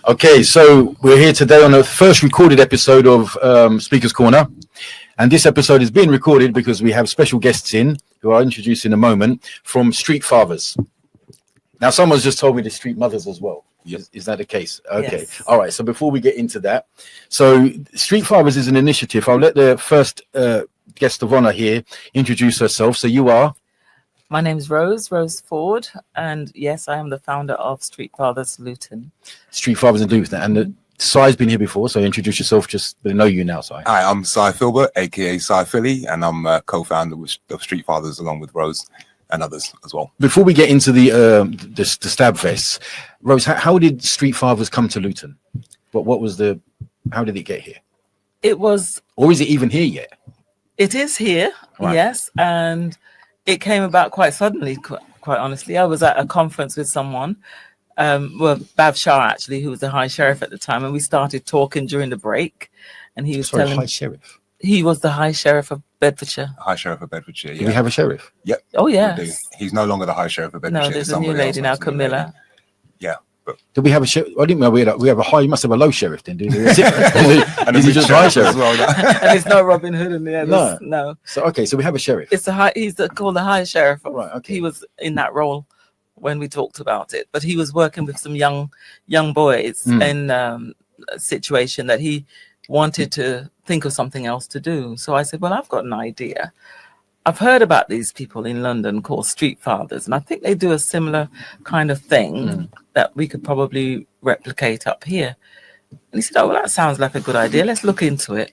Okay, so we're here today on the first recorded episode of Speaker's Corner. And this episode is being recorded because we have special guests in, who I'll introduce in a moment, from Street Fathers. Now, someone's just told me the Street Mothers as well. Yes. Is that the case? Okay. Yes. All right. So before we get into that, so Street Fathers is an initiative. I'll let the first guest of honor here introduce herself. So you are? My name is Rose Forde, and yes, I am the founder of Street Fathers Luton. Street Fathers in Luton. And Sai's been here before, so introduce yourself. Just they know you now, Sai. Hi, I'm Phili, aka Phili, and I'm co-founder of Street Fathers along with Rose and others as well. Before we get into the stab vests, Rose, how did Street Fathers come to Luton? What was how did it get here? It was, or is it even here yet? It is here, right. Yes, and it came about quite suddenly. Quite honestly, I was at a conference with someone, Bav Shah actually, who was the High Sheriff at the time, and we started talking during the break, and he was telling High Sheriff. He was the High Sheriff of Bedfordshire. High Sheriff of Bedfordshire. Yeah. Do we have a sheriff? Yep. Oh yes. He's no longer the High Sheriff of Bedfordshire. No, there's a new lady now, Camilla. Yeah. But do we have a sheriff? I didn't know we have a high. You must have a low sheriff then, do you? Is he just high sheriff as well? And it's no Robin Hood in there. No. So okay, so we have a sheriff. It's he's called the High Sheriff. Right. Okay. He was in that role when we talked about it, but he was working with some young boys in a situation that he wanted to think of something else to do. So I said, well, I've got an idea. I've heard about these people in London called Street Fathers, and I think they do a similar kind of thing that we could probably replicate up here. And he said, oh, well, that sounds like a good idea. Let's look into it.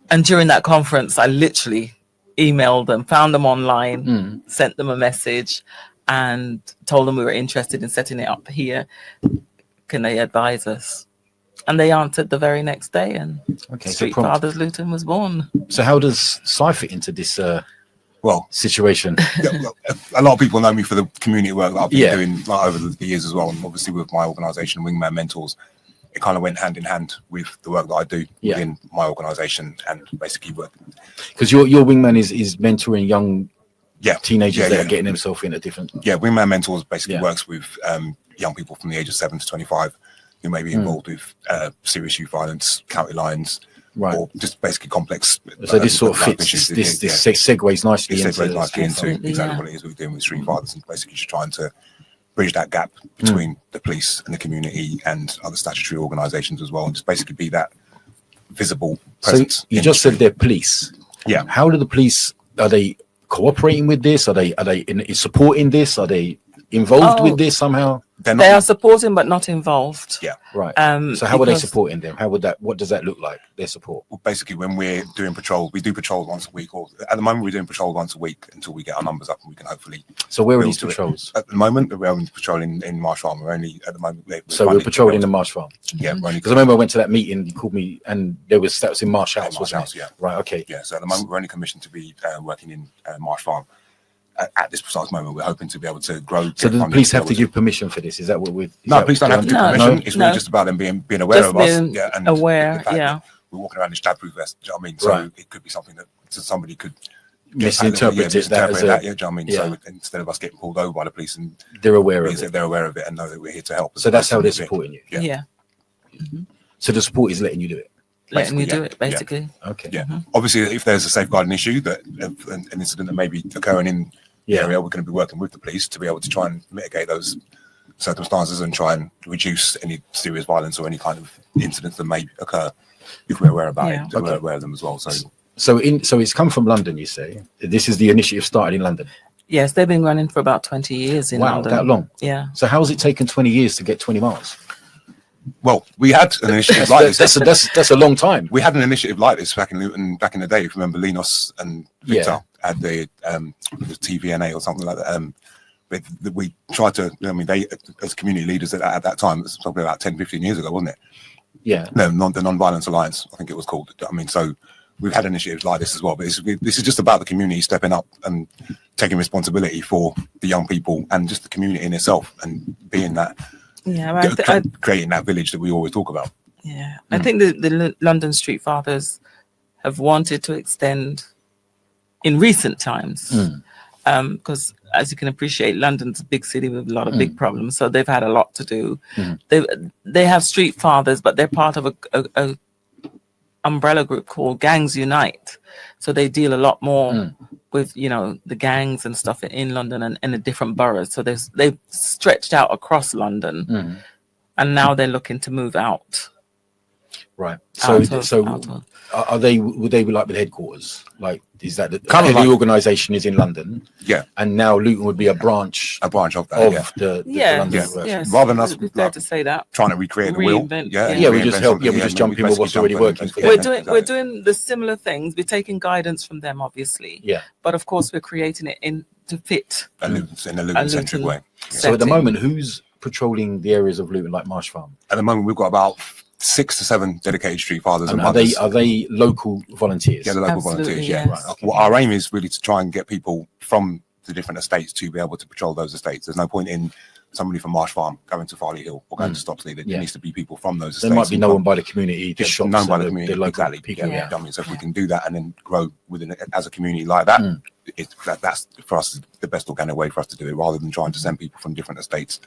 And during that conference, I literally emailed them, found them online, sent them a message, and told them we were interested in setting it up here. Can they advise us? And they answered the very next day, and Street Fathers Luton was born. So how does Sai fit into this situation? A lot of people know me for the community work that I've been doing over the years as well, and obviously with my organisation, Wingman Mentors, it kind of went hand in hand with the work that I do within my organisation and basically work. Because your Wingman is mentoring young teenagers that are getting themselves into different. Yeah, Wingman Mentors basically works with young people from the age of 7 to 25. Who may be involved with serious youth violence, county lines, or just basically complex. So this sort of fits. This segues nicely into exactly what it is we're doing with Street Fathers, and basically just trying to bridge that gap between the police and the community and other statutory organisations as well, and just basically be that visible presence. So you just said they're police. Yeah. How do the police? Are they cooperating with this? Are they supporting this? Are they involved with this somehow? They are supporting but not involved. Yeah, right. So how are they supporting them? What does that look like, their support? Well, basically when we're doing patrol, we do patrols once a week, or at the moment we're doing patrols once a week until we get our numbers up and we can hopefully. So where are these patrols? At the moment we're only patrolling in Marsh Farm. We're only at the moment. We're patrolling in Marsh Farm. Yeah, because I remember I went to that meeting. You called me, and that was in Marsh House. Marsh House, yeah. Right. Okay. Yeah. So at the moment we're only commissioned to be working in Marsh Farm. At this precise moment, we're hoping to be able to grow. So do the police have to give permission for this? Is that what we're? No, police don't have to give permission. It's really just about them being aware of us. And aware, we're walking around in stab-proof vests. Do you know what I mean? So it could be something that somebody could misinterpret it. That, do you know what I mean? So instead of us getting pulled over by the police, and they're aware of it. They're aware of it and know that we're here to help. So that's how they're supporting you. Yeah. So the support is letting you do it. Letting you do it, basically. Okay. Yeah. Obviously, if there's a safeguarding issue an incident that may be occurring in area, we're going to be working with the police to be able to try and mitigate those circumstances and try and reduce any serious violence or any kind of incidents that may occur if we're aware about it. We're aware of them as well. So it's come from London, you say? This is the initiative started in London? Yes, they've been running for about 20 years in London. Wow, that long? Yeah. So how has it taken 20 years to get 20 miles? Well, we had an initiative like this. That's a long time. We had an initiative like this back in Luton, back in the day. If you remember, Linus and Victor had the TVNA or something like that. But we tried to. I mean, they as community leaders at that time. It was probably about 10, 15 years ago, wasn't it? Yeah. No, the Non-Violence Alliance, I think it was called. I mean, so we've had initiatives like this as well. But this is just about the community stepping up and taking responsibility for the young people and just the community in itself and being that. Yeah, creating that village that we always talk about. Yeah, I think the London Street Fathers have wanted to extend in recent times because as you can appreciate, London's a big city with a lot of big problems, so they've had a lot to do. They have Street Fathers, but they're part of a umbrella group called Gangs Unite, so they deal a lot more with the gangs and stuff in London and in the different boroughs. So they've stretched out across London, and now they're looking to move out. Right. So are they? Would they be like with headquarters? Like, is that kind of the organisation is in London? Yeah. And now Luton would be a branch of that. The London network. Yes. Rather than us to say that, trying to recreate the wheel. We just help. We just jump in with what's already working. We're doing the similar things. We're taking guidance from them, obviously. Yeah. But of course, we're creating it to fit in a Luton-centric way. So at the moment, who's patrolling the areas of Luton, like Marsh Farm? At the moment, we've got about 6 to 7 dedicated Street Fathers. And are they local volunteers? Yeah, the local volunteers. Yeah. Right. Okay. Well, our aim is really to try and get people from the different estates to be able to patrol those estates. There's no point in somebody from Marsh Farm going to Phili Hill or going to Stopsley. There needs to be people from those estates. There might be known by the community, the shops, known by the community, the local exactly. people. Yeah. I mean, so if we can do that and then grow within it as a community like that, that's for us the best organic way for us to do it, rather than trying to send people from different estates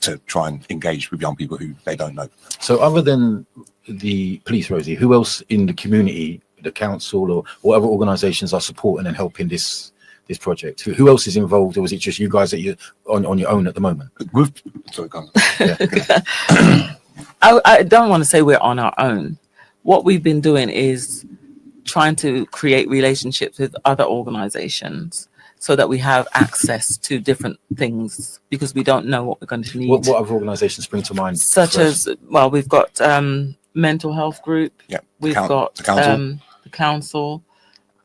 to try and engage with young people who they don't know. So other than the police, Rosie, who else in the community, the council or other organisations are supporting and helping this project? Who else is involved, or is it just you guys that you're on your own at the moment? I don't want to say we're on our own. What we've been doing is trying to create relationships with other organisations, so that we have access to different things, because we don't know what we're going to need. What other organisations spring to mind? Such as, well, we've got mental health group. Yeah. We've got the council.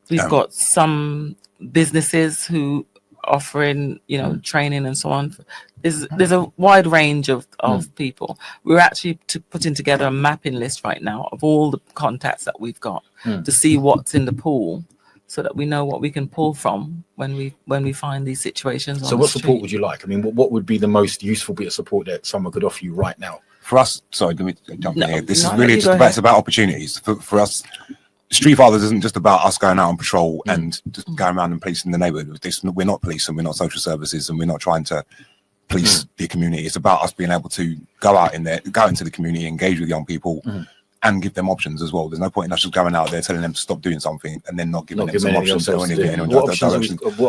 We've got some businesses who offering, training and so on. There's a wide range of people. We're actually putting together a mapping list right now of all the contacts that we've got to see what's in the pool, so that we know what we can pull from when we find these situations. So what support would you like? I mean, what would be the most useful bit of support that someone could offer you right now? For us, sorry, let me jump in here. This is really just about, it's about opportunities. For us, Street Fathers isn't just about us going out on patrol and just going around and policing the neighbourhood. We're not police, and we're not social services, and we're not trying to police the community. It's about us being able to go out in there, go into the community, engage with young people, and give them options as well. There's no point in us just going out there telling them to stop doing something and then not giving them some options or anything. What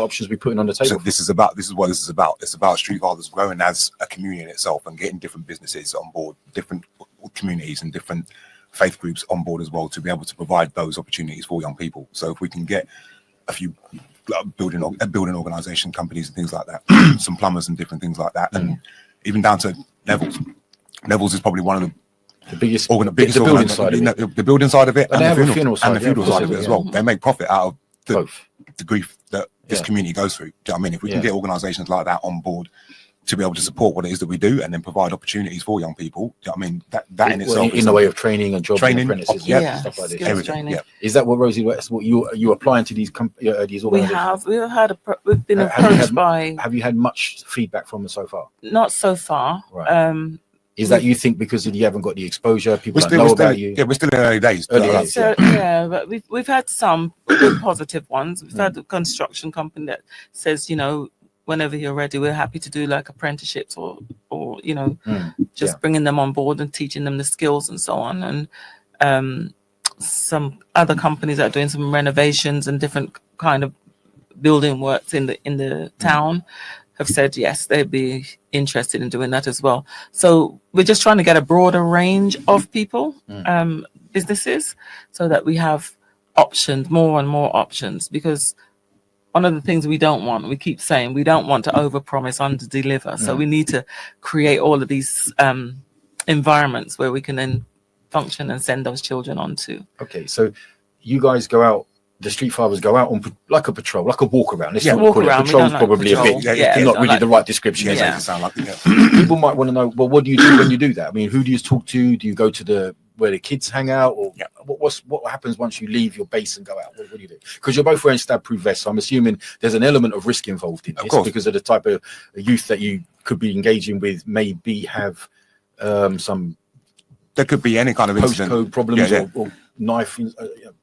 options are we putting on the table? So this is what this is about. It's about Street Fathers growing as a community in itself and getting different businesses on board, different communities and different faith groups on board as well, to be able to provide those opportunities for young people. So if we can get a few building organisation companies and things like that, some plumbers and different things like that, and even down to Neville's. Neville's is probably one of the biggest the building side of it. The building side of it, and the funeral side of it as well. They make profit out of the grief that this community goes through. Do you know what I mean? If we can get organisations like that on board to be able to support what it is that we do, and then provide opportunities for young people, do you know what I mean? That in itself, in the way of training and job training, apprentices, stuff like this. Everything. Yeah. Is that what, Rosie? What you applying to these organisations? We've been approached by. Have you had much feedback from them so far? Not so far. Right. Is that you think because you haven't got the exposure, people don't know about you? Yeah, we're still in early days. But we've had some good positive ones. We've had a construction company that says, whenever you're ready, we're happy to do like apprenticeships or bringing them on board and teaching them the skills and so on. And some other companies that are doing some renovations and different kind of building works in the town have said yes, they'd be interested in doing that as well. So we're just trying to get a broader range of people, businesses, so that we have options, more and more options, because one of the things we keep saying, we don't want to overpromise, under-deliver. So we need to create all of these environments where we can then function and send those children on to. Okay, so you guys go out, the Street Fathers go out on like a patrol, like a walk around. Walk around. Patrol's probably a bit, not really the right description. People might want to know, well, what do you do when you do that? I mean, who do you talk to? Do you go to where the kids hang out, or what happens once you leave your base and go out? What do you do? Because you're both wearing stab-proof vests, so I'm assuming there's an element of risk involved in this, because of the type of youth that you could be engaging with, maybe have some there could be any kind of incident. Postcode problems or knife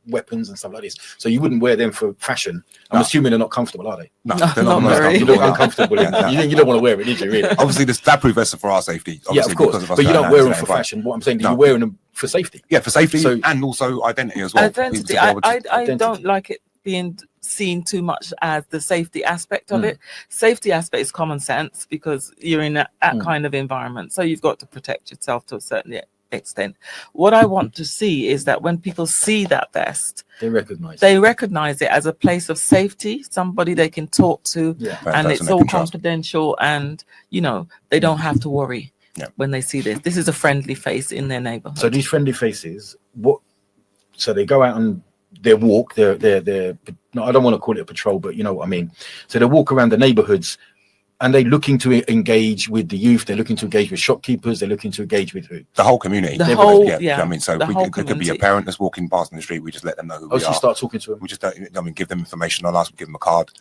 weapons and stuff like this. So you wouldn't wear them for fashion. I'm assuming they're not comfortable, are they? No, No, they're not not very. You look uncomfortable. You don't want to wear it, did you? Really? Obviously, the stab-proof vests are for our safety. Yeah, of course. But you don't wear them for fashion. What I'm saying, you're wearing them for safety. Yeah, for safety and also identity as well. Identity. I don't like it being seen too much as the safety aspect of it. Safety aspect is common sense because you're in that kind of environment. So you've got to protect yourself to a certain extent. What I want to see is that when people see that vest, they recognize it as a place of safety, somebody they can talk to, and it's all confidential, and they don't have to worry when they see this. This is a friendly face in their neighborhood. So these friendly faces, so they go out on their walk, I don't want to call it a patrol, but you know what I mean. So they walk around the neighborhoods. And they're looking to engage with the youth. They're looking to engage with shopkeepers. They're looking to engage with who? The whole community. The whole, I mean, so it could be a parent that's walking past in the street. We just let them know who we are. So you start talking to them. We just don't. Give them information on us. We give them a card.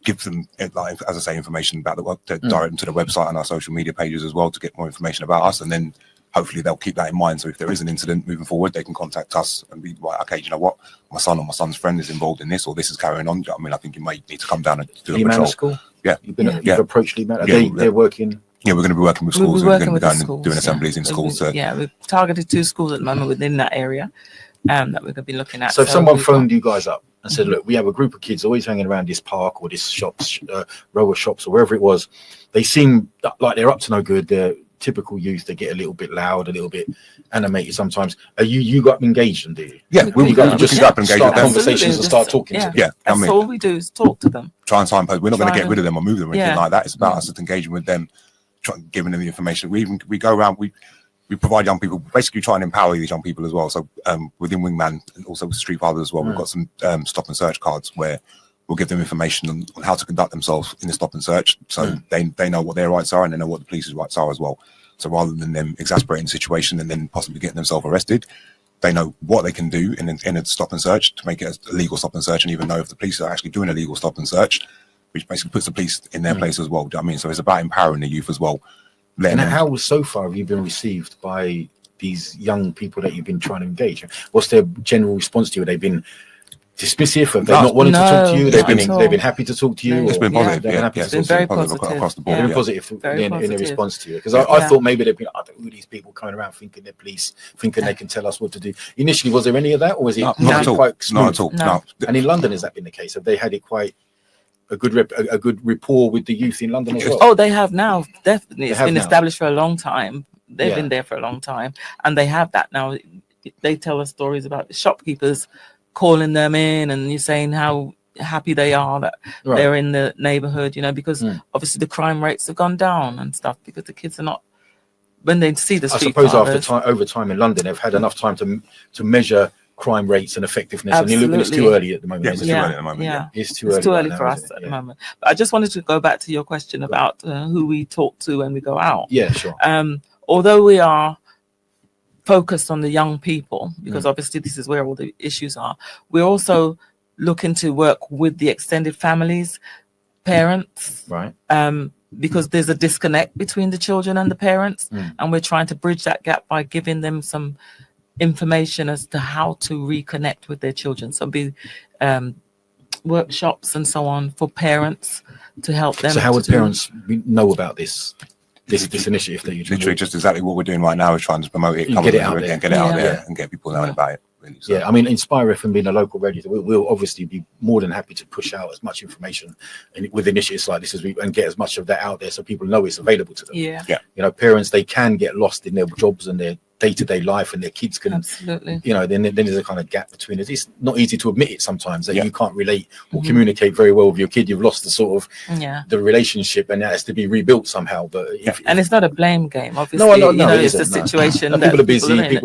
Give them, like, as I say, information about the work. Direct them to the website and our social media pages as well to get more information about us. And then hopefully they'll keep that in mind. So if there is an incident moving forward, they can contact us and be like, okay, you know what? My son or my son's friend is involved in this, or this is carrying on. I mean, I think you might need to come down and do a patrol. School? Yeah, you've approached Lee Manor. They're working. Yeah, we're going to be working with schools. We're going to be going and doing assemblies in schools. We've targeted 2 schools at the moment within that area that we're going to be looking at. So if someone phoned you guys up and said, look, we have a group of kids always hanging around this park or this row of shops or wherever it was, they seem like they're up to no good. They're typical youth. They get a little bit loud, a little bit animated sometimes. Are you got engaged in, do you? Yeah, we'll go just start conversations and start talking to them. Yeah, that's all we do is talk to them. Try and signpost. We're not going to get rid of them or move them or anything like that. It's about us just engaging with them, giving them the information. We go around. We provide young people, basically try and empower these young people as well. So within Wingman and also with Street Fathers as well, we've got some stop and search cards where we'll give them information on how to conduct themselves in the stop and search. So they know what their rights are and they know what the police's rights are as well. So rather than them exasperating the situation and then possibly getting themselves arrested, they know what they can do in a stop and search to make it a legal stop and search, and even know if the police are actually doing a legal stop and search, which basically puts the police in their place as well. Do you know what I mean? So it's about empowering the youth as well. And how so far have you been received by these young people that you've been trying to engage? What's their general response to you? Have they been dismissive? Have they not wanted to talk to you? They've been happy to talk to you? It's been positive. It's been very positive across the board. They've been positive in their response to you. Because I thought maybe they'd been, who are these people coming around thinking they're police, thinking they can tell us what to do. Initially, was there any of that, or was it not at all? Quite smooth? Not at all. No. And in London, has that been the case? Have they had it quite a good rapport with the youth in London as well? Oh, they have now. Definitely, it's been established for a long time. They've been there for a long time, and they have that now. They tell us stories about the shopkeepers calling them in, and you're saying how happy they are that they're in the neighborhood, because obviously the crime rates have gone down and stuff because the kids are not, when they see the Street Fathers. I suppose over time in London, they've had enough time to measure crime rates and effectiveness. Absolutely. And it's too early at the moment. Yeah, it's too early at the moment. Yeah. It's too early for us at the moment. But I just wanted to go back to your question about who we talk to when we go out. Yeah, sure. Although we are focused on the young people, because obviously this is where all the issues are, we're also looking to work with the extended families, parents, right? Because there's a disconnect between the children and the parents, and we're trying to bridge that gap by giving them some information as to how to reconnect with their children. So be workshops and so on for parents to help them. So how would parents know about this initiative that you're doing? Literally just exactly what we're doing right now is trying to promote it, get it out there and get people knowing about it. Really, so. Yeah, I mean, Inspire FM being a local radio, we'll obviously be more than happy to push out as much information with initiatives like this and get as much of that out there so people know it's available to them. Yeah. Parents, they can get lost in their jobs and their day-to-day life, and their kids can absolutely, then there's a kind of gap between it. It's not easy to admit it sometimes that you can't relate or communicate very well with your kid. You've lost the sort of the relationship, and that has to be rebuilt somehow. But and it's not a blame game, obviously. No, it's a situation that people are busy. And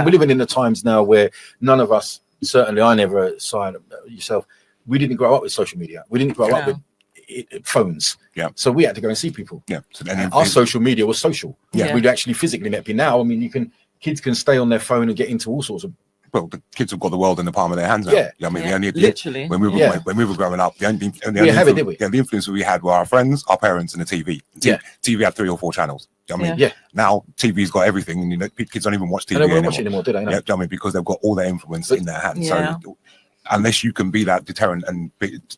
we're living in the times now where none of us, certainly I never, signed yourself, we didn't grow up with social media. We didn't grow up with phones. So we had to go and see people. So then our social media was social. We'd actually physically met people. Now, I mean, kids can stay on their phone and get into all sorts of well, the kids have got the world in the palm of their hands now. Yeah. I mean, Yeah. the only Literally. when we were growing up, the only did we? the influence we had were our friends, our parents, and the TV. TV had 3 or 4 channels. I mean, Yeah. now TV's got everything, and kids don't even watch TV And they won't anymore. watch it anymore, do they? No. I mean, because they've got all their influence in their hands. Yeah. So unless you can be that deterrent and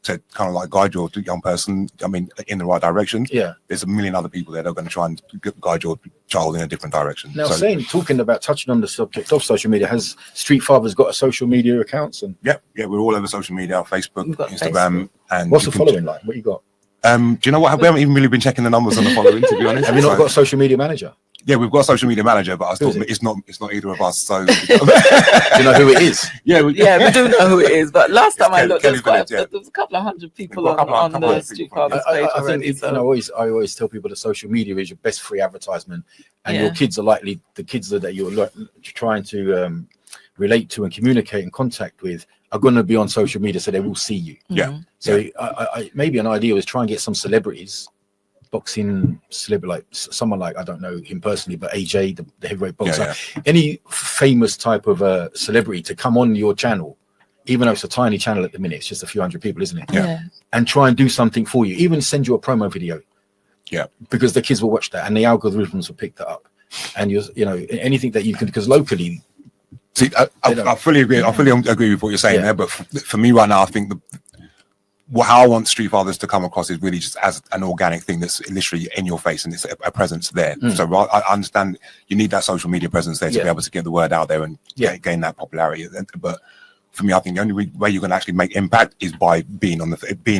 to kind of like guide your young person, I mean, in the right direction, there's a million other people there that are going to try and guide your child in a different direction. Now, touching on the subject of social media, has Street Fathers got a social media accounts? And yeah, we're all over social media, Facebook, Instagram, and what's the following like? What you got? Do you know what? We haven't even really been checking the numbers on the following, to be honest. Have you not got a social media manager? Yeah, we've got a social media manager, but it's not either of us. So do you know who it is? Yeah, we do know who it is. But last time I looked, there was a couple of hundred people on the Street Fathers page already. I always tell people that social media is your best free advertisement, and your kids are likely the kids that you're trying to relate to and communicate and contact with are going to be on social media, so they will see you. Yeah. So I maybe an idea was try and get some celebrities. Boxing celebrity, like someone like, I don't know him personally, but AJ, the heavyweight boxer, any famous type of celebrity to come on your channel, even though it's a tiny channel at the minute, it's just a few hundred people, isn't it? Yeah. And try and do something for you, even send you a promo video. Yeah. Because the kids will watch that and the algorithms will pick that up. And you know, anything that you can, because locally. See, I fully agree. I fully agree with what you're saying there. But for me right now, I think how I want Street Fathers to come across is really just as an organic thing that's literally in your face and it's a presence there. So I understand you need that social media presence there to be able to get the word out there and gain that popularity. But for me, I think the only way you're going to actually make impact is by being in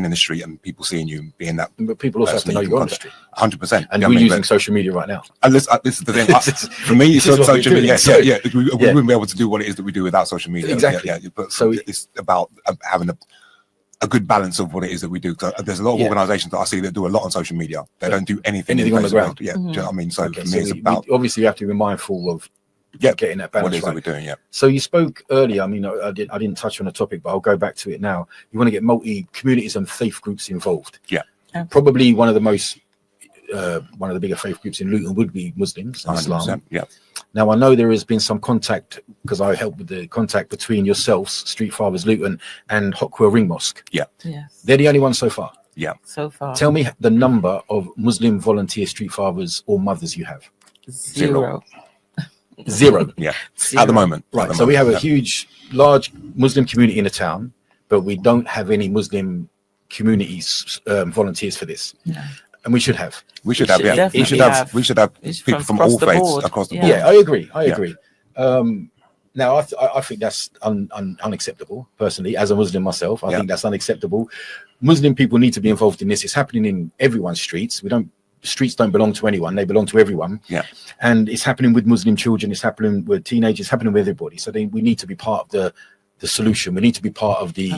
the street and people seeing you and being that. But people also have to know you're on the street. 100%. And we're using social media right now. And this is the thing. For me, it's social media. We wouldn't be able to do what it is that we do without social media. Exactly. But so it's about having a good balance of what it is that we do. There's a lot of organizations that I see that do a lot on social media. They don't do anything on the ground. Do you know what I mean? So for me, it's about obviously you have to be mindful of getting that balance. What it is that we're doing, So you spoke earlier. I mean, I didn't touch on the topic, but I'll go back to it now. You want to get multi communities and faith groups involved. Yeah. Probably one of the bigger faith groups in Luton would be Muslims and Islam. Yeah. Now I know there has been some contact because I helped with the contact between yourselves, Street Fathers Luton, and Hockwell Ring Mosque. Yeah. Yes. They're the only ones so far. Yeah. So far. Tell me the number of Muslim volunteer Street Fathers or mothers you have. Zero. Yeah. At the moment. Right. So we have a large Muslim community in the town, but we don't have any Muslim communities volunteers for this. No. And we should have. We should have people from all faiths across the board. Yeah, I agree. Now, I think that's unacceptable, personally, as a Muslim myself. I think that's unacceptable. Muslim people need to be involved in this. It's happening in everyone's streets. The streets don't belong to anyone. They belong to everyone. Yeah. And it's happening with Muslim children. It's happening with teenagers. It's happening with everybody. So we need to be part of the solution. We need to be part of the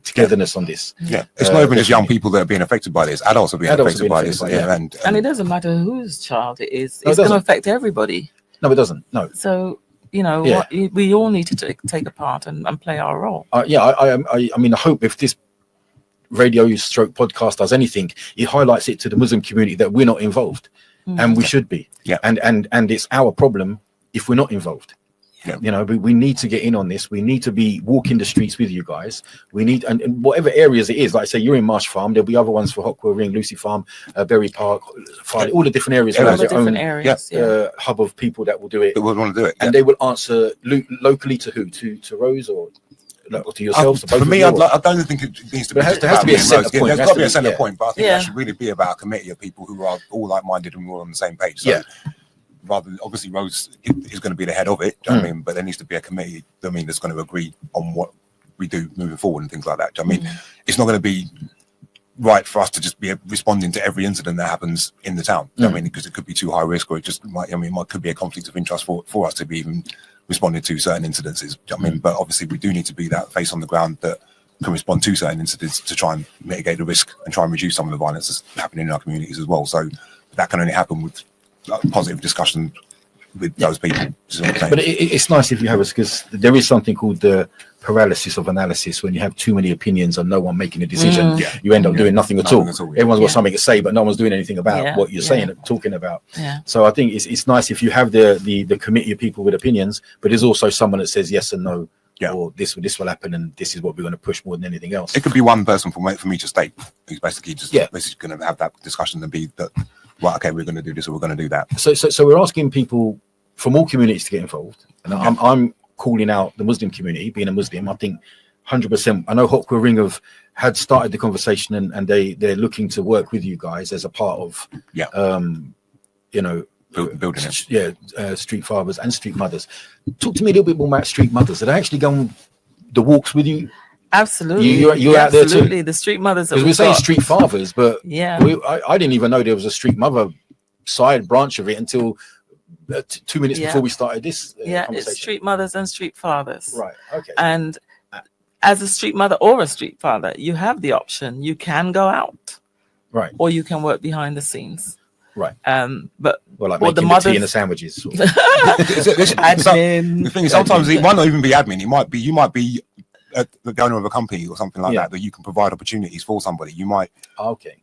togetherness on this. Yeah, it's not even just young people that are being affected by this. Adults are being affected by this. And it doesn't matter whose child it is. It's going to affect everybody. No, it doesn't. No. So we all need to take a part and play our role. I mean, I hope if this radio stroke podcast does anything, it highlights it to the Muslim community that we're not involved, and we should be. Yeah. And it's our problem if we're not involved. Yeah. You know, we need to get in on this. We need to be walking the streets with you guys. We need, and whatever areas it is, like I say, you're in Marsh Farm. There'll be other ones for Hockwell Ring, Lucy Farm, Berry Park, all the different areas. All the different areas. Hub of people that will do it. That would want to do it, and they will answer locally to who? To Rose or to yourselves? For me, I don't think it needs to be. There has to be a centre point. There's got to be a centre point, but I think that should really be about a committee of people who are all like-minded and all on the same page. So, rather than obviously Rose is going to be the head of it, I mean, but there needs to be a committee. I mean, that's going to agree on what we do moving forward and things like that. I mean, it's not going to be right for us to just be responding to every incident that happens in the town. I mean, because it could be too high risk, or it just might. I mean, it could be a conflict of interest for us to be even responding to certain incidences. I mean, but obviously we do need to be that face on the ground that can respond to certain incidents to try and mitigate the risk and try and reduce some of the violence that's happening in our communities as well. So that can only happen with positive discussion with those people. But it's nice if you have us, because there is something called the paralysis of analysis. When you have too many opinions and no one making a decision, you end up doing nothing at all. Everyone's got something to say, but no one's doing anything about what you're saying and talking about. So I think it's nice if you have the committee of people with opinions, but there's also someone that says yes and no. Or this will happen, and this is what we're going to push more than anything else. It could be one person from each state who's basically just basically going to have that discussion and be that, well, okay, we're going to do this or we're going to do that. So we're asking people from all communities to get involved, and I'm calling out the Muslim community. Being a Muslim, I think 100%. I know Hotquah Ring had started the conversation, and they're looking to work with you guys as a part of building it. Street Fathers and Street Mothers. Talk to me a little bit more about Street Mothers. Did I actually go on the walks with you? Absolutely. You're out there too. The Street Mothers. Because we're saying Street Fathers, but I didn't even know there was a Street Mother side branch of it until 2 minutes before we started this conversation. It's Street Mothers and Street Fathers. Right. Okay. And as a Street Mother or a Street Father, you have the option. You can go out, right, or you can work behind the scenes. Right. But like making the tea and the sandwiches. Sort of. Admin. The thing is, sometimes it might not even be admin. You might be the owner of a company or something like that you can provide opportunities for somebody. You might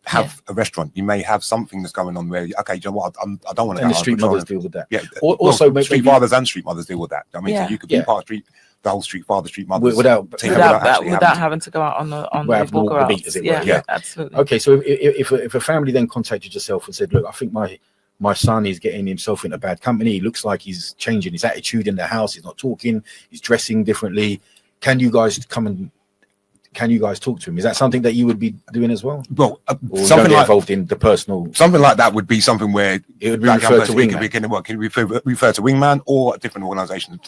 have a restaurant. You may have something that's going on where, okay, you know what, I don't want to. And the Street Mothers deal with that. Yeah. Also, Street Fathers and Street Mothers deal with that. I mean, so you could be part of the whole Street Father, Street Mothers without having to go out on the walk beat, as it were. Yeah, absolutely. Okay, so if a family then contacted yourself and said, look, I think my son is getting himself into bad company. He looks like he's changing his attitude in the house. He's not talking. He's dressing differently. Can you guys talk to him? Is that something that you would be doing as well? Well, something like involved in the personal. Something like that would be something where it would be referred to Wingman. Can refer to Wingman or a different organisation.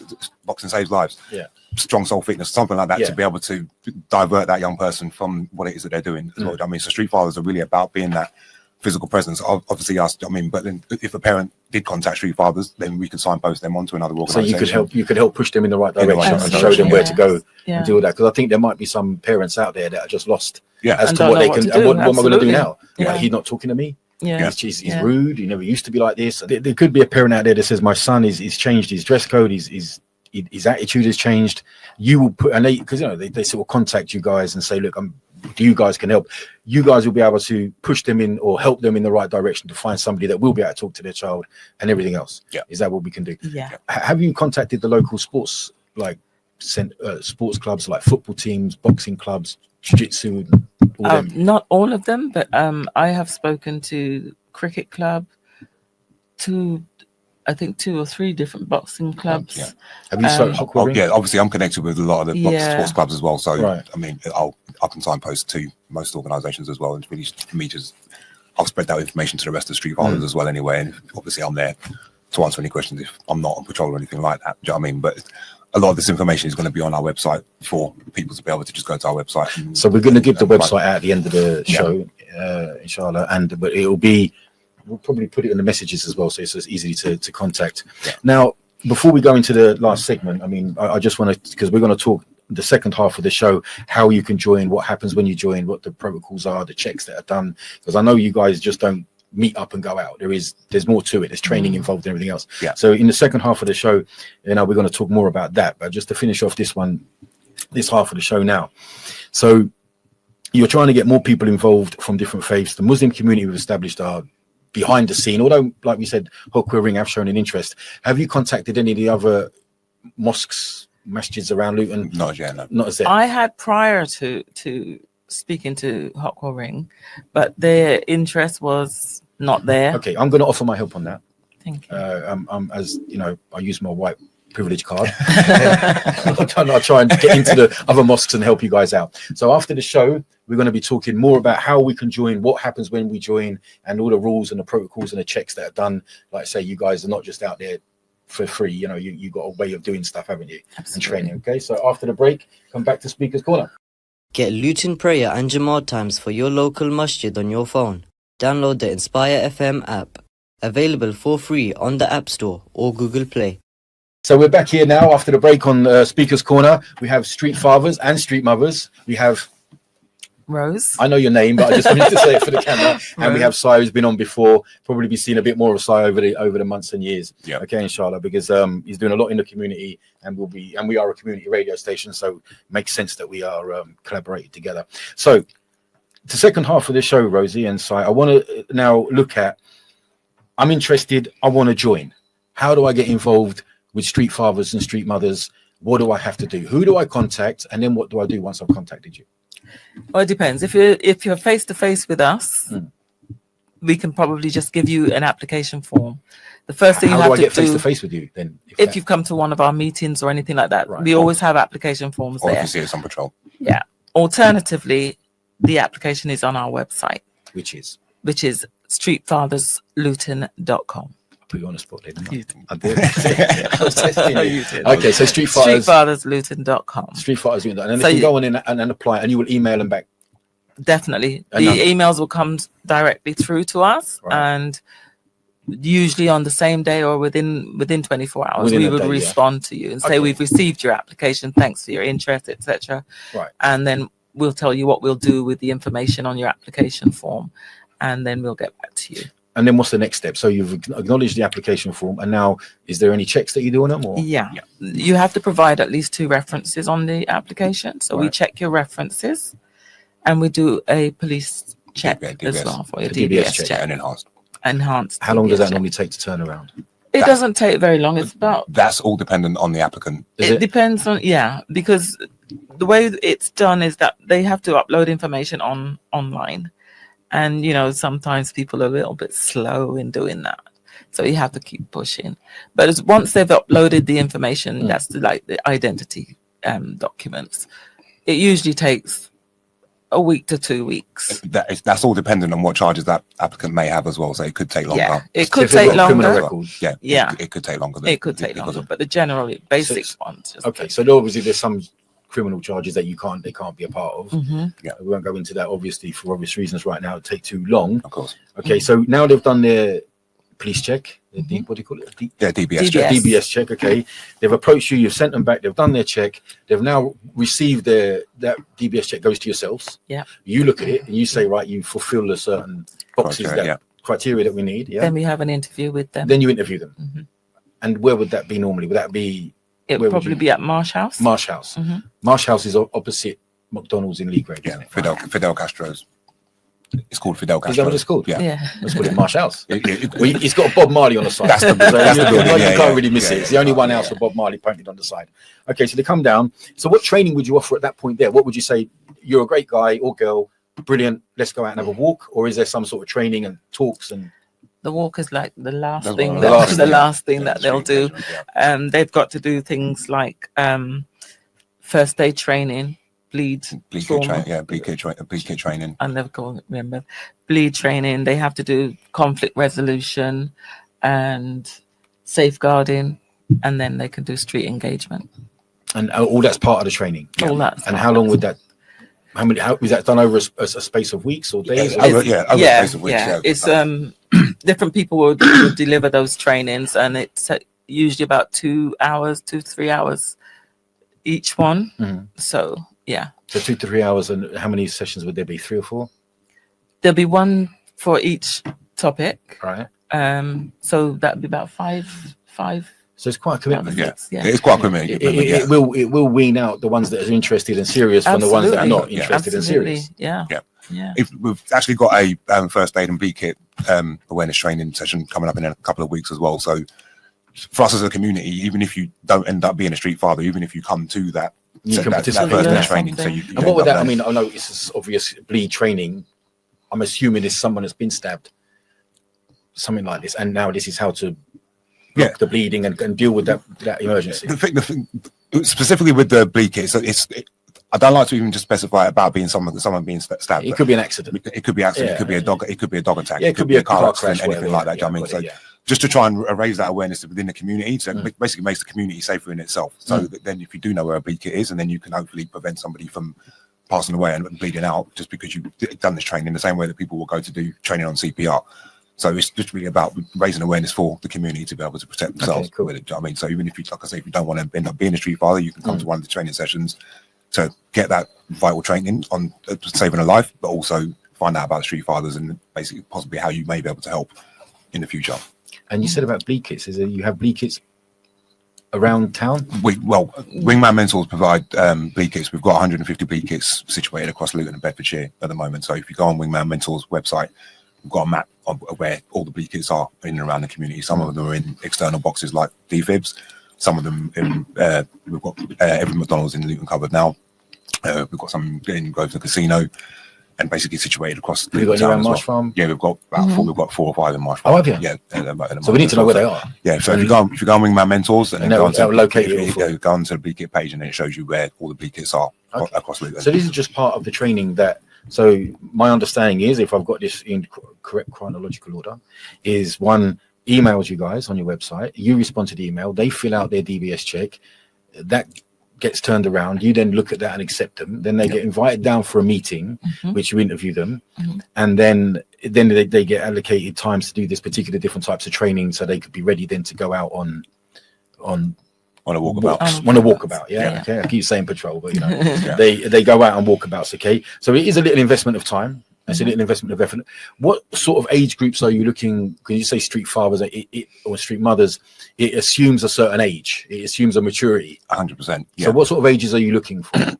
Boxing Saves Lives. Yeah. Strong Soul Fitness, something like that, to be able to divert that young person from what it is that they're doing. I mean, so Street Fathers are really about being that physical presence. Obviously, us. I mean, but then if a parent did contact Street Fathers, then we could signpost them onto another organisation. So you could help push them in the right direction and show them where to go and do that. Because I think there might be some parents out there that are just lost as to what they can and what am I going to do now? Like, he's not talking to me. He's rude. He never used to be like this. There could be a parent out there that says, my son is changed his dress code. His attitude has changed. You will put, and because they sort of contact you guys and say, look, you guys can help. You guys will be able to push them in or help them in the right direction to find somebody that will be able to talk to their child and everything else. Is that what we can do? Have you contacted the local sports, like sports clubs, like football teams, boxing clubs, jiu-jitsu? Not all of them, but I have spoken to cricket club, I think 2 or 3 different boxing clubs. Have you started Hotquah Ring? Yeah, obviously I'm connected with a lot of the sports clubs as well. So I mean, I can signpost to most organisations as well. It's really for me I'll spread that information to the rest of the Street Fathers as well anyway. And obviously I'm there to answer any questions if I'm not on patrol or anything like that. Do you know what I mean? But a lot of this information is going to be on our website for people to be able to just go to our website. So we're going to give the website out at the end of the show, inshallah. But it'll be. We'll probably put it in the messages as well, so it's easy to contact. Now, before we go into the last segment, I mean, I just want to, because we're going to talk the second half of the show, how you can join, what happens when you join, what the protocols are, the checks that are done, because I know you guys just don't meet up and go out. There's more to it. There's training involved and everything else. So in the second half of the show, we're going to talk more about that. But just to finish off this half of the show now. So you're trying to get more people involved from different faiths. The Muslim community we've established are behind the scene, although, like we said, Hotquah Ring have shown an interest. Have you contacted any of the other mosques, masjids around Luton? Not yet, no. Not as yet. I had prior to speaking to Hotquah Ring, but their interest was not there. Okay, I'm going to offer my help on that. Thank you. As you know, I use my white privilege card. I'll try and get into the other mosques and help you guys out. So after the show, we're going to be talking more about how we can join, what happens when we join, and all the rules and the protocols and the checks that are done. Like I say, you guys are not just out there for free. You got a way of doing stuff, haven't you? Absolutely. And training. Okay, so after the break, come back to Speaker's Corner. Get Luton prayer and Jamaat times for your local masjid on your phone. Download the Inspire FM app. Available for free on the App Store or Google Play. So we're back here now after the break on Speaker's Corner. We have Street Fathers and Street Mothers. We have Rose. I know your name, but I just wanted to say it for the camera. And we have Si, who's been on before. Probably be seeing a bit more of Si over the months and years. Yeah. Okay, inshallah, because he's doing a lot in the community, and we are a community radio station, so it makes sense that we are collaborating together. So the second half of the show, Rosie and Si, I want to now look at. I'm interested. I want to join. How do I get involved with Street Fathers and Street Mothers? What do I have to do? Who do I contact? And then what do I do once I've contacted you? Well, it depends. If you're face to face with us, we can probably just give you an application form. The first thing How you do have I get to face do to face with you then? if you've come to one of our meetings or anything like that, Right. we always have application forms Or if there. you see us on patrol. Yeah. Alternatively, the application is on our website, which is streetfathersluton.com. put you on the spot, didn't I? You did. I did. I was testing you. You did. Okay, so Street Fathers, Streetfathersluton.com. Street Fathers, and then So they can you- go on in and apply, and you will email them back. Definitely. And The then- emails will come directly through to us, Right. and usually on the same day or within 24 hours, Within we a would day, yeah. respond to you and say, Okay. we've received your application. Thanks for your interest, etc. Right. And then we'll tell you what we'll do with the information on your application form, and then we'll get back to you. And then what's the next step? So you've acknowledged the application form, and now is there any checks that you do on them? Or Yeah. You have to provide at least 2 references on the application. So we Right. check your references, and we do a police check Yeah, as DBS. well for your The DBS DBS check check. And enhanced. Enhanced. how long does DBS that check. normally take to turn around? It doesn't take very long. It's about, That's all dependent on the applicant. Is it it? depends on, because the way it's done is that they have to upload information online. And, sometimes people are a little bit slow in doing that. So you have to keep pushing. But once they've uploaded the information, that's the identity documents, it usually takes a week to 2 weeks. That's all dependent on what charges that applicant may have as well. So it could take longer. Yeah, it So could if they've take got criminal longer. records. Yeah, Yeah. It could take longer. It could take because longer, of- but the generally basic So- ones. Just Okay, so obviously there's some criminal charges that they can't be a part of. Mhm. Yeah, we won't go into that obviously for obvious reasons right now. It'd take too long. Of course. Okay, so now they've done their police check. What do you call it? Yeah, DBS check. DBS. DBS check. Okay, they've approached you. You've sent them back. They've done their check. They've now received that DBS check goes to yourselves. Yeah. You look at it and you say, right, you fulfill the certain boxes criteria that we need. Yeah. Then we have an interview with them. Then you interview them. Mhm. And where would that be normally? Would that be It where would would probably you- be at Marsh House. Marsh House? Mhm. Marsh House is opposite McDonald's in Lee Grade. Yeah, Isn't it? Fidel Castro's. It's called Fidel Castro. Is that what it's called? Yeah. Yeah. Let's call it Marsh House. It- It's got Bob Marley on the side. That's the- So that's the you building, yeah, can't yeah. really miss Yeah, it. It's the only yeah. one house with Bob Marley painted on the side. Okay, so they come down. So what training would you offer at that point there? What would you say? You're a great guy or girl, brilliant. Let's go out and have a walk. Or is there some sort of training and talks and The walk is like the last That's thing one of that, the last the thing, last thing Yeah, that they'll street do. engagement, yeah. They've got to do things like first aid training, bleed Bleed kit trauma. training. Yeah, bleed kit training. I never can remember. Bleed training. They have to do conflict resolution and safeguarding, and then they can do street engagement. all that's part of the training? All that. And how long would that? How is that done over a space of weeks or days? Yeah, over the space of weeks, yeah. yeah. It's different people will deliver those trainings, and it's usually about 2 hours, 2 to 3 hours each one. Mhm. So yeah, So 2 to 3 hours, and how many sessions would there be? 3 or 4? there'll be one for each topic. Right. So that'd be about five. So it's quite a commitment. Yeah, Yeah. it's quite a commitment. It will wean out the ones that are interested and serious from the ones that are not Absolutely. interested and Absolutely. serious. Yeah. Yeah. Yeah. If we've actually got a first aid and bleed kit awareness training session coming up in a couple of weeks as well. So for us as a community, even if you don't end up being a street father, even if you come to that, You can that participate. first Learn aid training, so something. you And what would end that? up I mean, learning. I know it's obvious bleed training. I'm assuming it's someone that's been stabbed, something like this, and now this is how to block the bleeding and deal with that emergency. the thing, specifically with the bleed kit, so I don't like to even just specify about being someone being stabbed. It could be an accident. It could be accident. Yeah. It could be a dog. It could be a dog attack. Yeah, it could be a car crash, anything whatever, like that. yeah, do you know what I mean, got it, so just to try and raise that awareness within the community, so it basically makes the community safer in itself. So that then, if you do know where a bleed kit is, and then you can hopefully prevent somebody from passing away and bleeding out just because you've done this training, the same way that people will go to do training on CPR. So it's just really about raising awareness for the community to be able to protect themselves cool. with it. Do you know what I mean, so even if you, like I say, if you don't want to end up being a street father, you can come to one of the training sessions to get that vital training on saving a life, but also find out about Street Fathers and basically possibly how you may be able to help in the future. And you said about bleed kits, is that you have bleed kits around town? Wingman Mentors provide bleed kits. We've got 150 bleed kits situated across Luton and Bedfordshire at the moment. So if you go on Wingman Mentors website, we've got a map of where all the bleed kits are in and around the community. Some of them are in external boxes like defibs. Some of them we've got every McDonald's in Luton covered now. We've got some in Grosvenor Casino, and basically situated across. Have you got any around Marsh Farm? Yeah, we've got about four. We've got 4 or 5 in Marsh Farm. Oh, have you? Yeah. So we need to know where they are. Yeah. So if you go on Wingman Mentors and then that will locate you. Go onto the bleed kit page, and then it shows you where all the bleed kits are across Luton. So this is just part of the training that. So my understanding is, if I've got this in correct chronological order, is one emails you guys on your website. You respond to the email. They fill out their DBS check. That gets turned around. You then look at that and accept them. Then they get invited down for a meeting, which you interview them, and then they get allocated times to do this particular different types of training, so they could be ready then to go out on a walkabout. On a walkabout, yeah. Okay, I keep saying patrol, but they go out on walkabouts. Okay, so it is a little investment of time. It's a little investment of effort. What sort of age groups are you looking? Because you say Street Fathers or Street Mothers, it assumes a certain age. It assumes a maturity. 100%. Yeah. So what sort of ages are you looking for?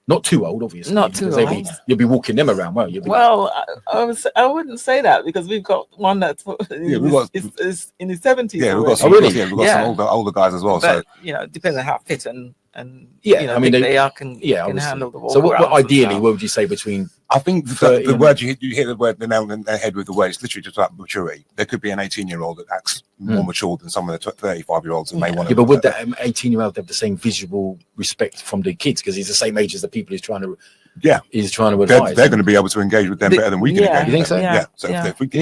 Not too old, obviously. Not too old. You'll be walking them around, won't you? I wouldn't say that, because we've got one that's is in his 70s. Yeah, we've got some. We've got some older guys as well. But, depending on how fit and I mean they can handle the walk. So what ideally, what would you say between? I think the word you hit the word the nail on the head with the word. It's literally just about maturity. There could be an 18-year-old that acts more mature than some of the 35-year-olds that may want to. Yeah, but would that 18-year-old have the same visual respect from the kids, because he's the same age as the people he's trying to? Yeah, he's trying to advise. They're going to be able to engage with them better than we can. You think so? Yeah. So if we can